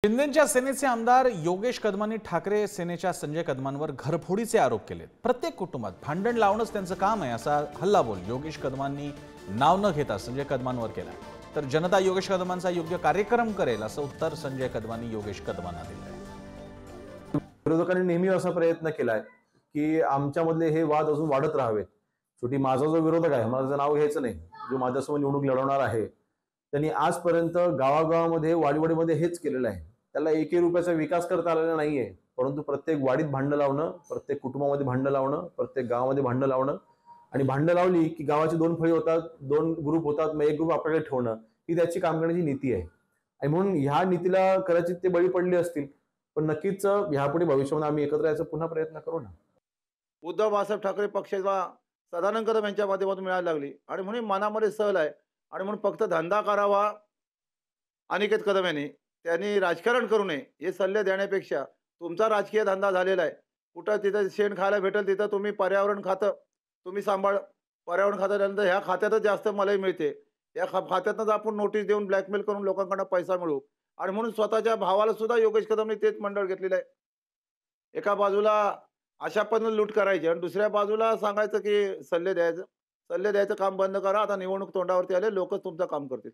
शिंदेच्या सेनेचे आमदार योगेश कदमांनी ठाकरे सेनेच्या संजय कदमांवर घरफोडीचे आरोप केले। प्रत्येक कुटुंबात भांडण लावणंच त्यांचं काम आहे असा हल्लाबोल योगेश कदमांनी नाव न घेता संजय कदमांवर केला। तर जनता योगेश कदमांचा योग्य कार्यक्रम करेल असं उत्तर संजय कदमांनी योगेश कदमांना दिलं। विरोधकांनी नेहमी असा प्रयत्न केलाय की आमच्यामधले हे वाद अजून वाढत राहावेत। शेवटी माझा जो विरोधक आहे, माझं नाव घ्यायचं नाही, जो माझ्यासमोर निवडणूक लढवणार आहे, त्यांनी आजपर्यंत गावागावामध्ये वाडीवाडीमध्ये हेच केलेलं आहे। त्याला एकही रुपयाचा विकास करता आलेला नाहीये, परंतु प्रत्येक वाडीत भांडण लावणं, प्रत्येक कुटुंबामध्ये भांडण लावणं, प्रत्येक गावामध्ये भांडण लावणं आणि भांडण लावली की गावाची दोन फळी होतात, दोन ग्रुप होतात, मग एक ग्रुप आपल्याकडे ठेवणं ही त्याची काम करण्याची नीती आहे। आणि म्हणून ह्या नीतीला कदाचित ते बळी पडले असतील, पण नक्कीच ह्यापुढे भविष्यामध्ये आम्ही एकत्र यायचा पुन्हा प्रयत्न करू ना। उद्धव बाळासाहेब ठाकरे पक्षाला सदानंद कदम यांच्या माध्यमातून मिळायला लागली आणि म्हणून मनामध्ये सल आहे आणि म्हणून फक्त धंदा करावा अनिकेत कदम यांनी त्यांनी राजकारण करू नये हे सल्ले देण्यापेक्षा तुमचा राजकीय धंदा झालेला आहे। कुठं तिथं शेण खायला भेटेल तिथं तुम्ही पर्यावरण खातं तुम्ही सांभाळ, पर्यावरण खातं झाल्यानंतर ह्या खात्यातच जास्त मलाई मिळते, या खात्यातच आपण नोटीस देऊन ब्लॅकमेल करून लोकांकडून पैसा मिळवू आणि म्हणून स्वतःच्या भावाला सुद्धा योगेश कदमने तेच मंडळ घेतलेलं आहे। एका बाजूला अशा पद्धतीने लूट करायची आणि दुसऱ्या बाजूला सांगायचं की सल्ले द्यायचं काम बंद करा, आता निवडणूक तोंडावरती आले, लोकच तुमचं काम करतील।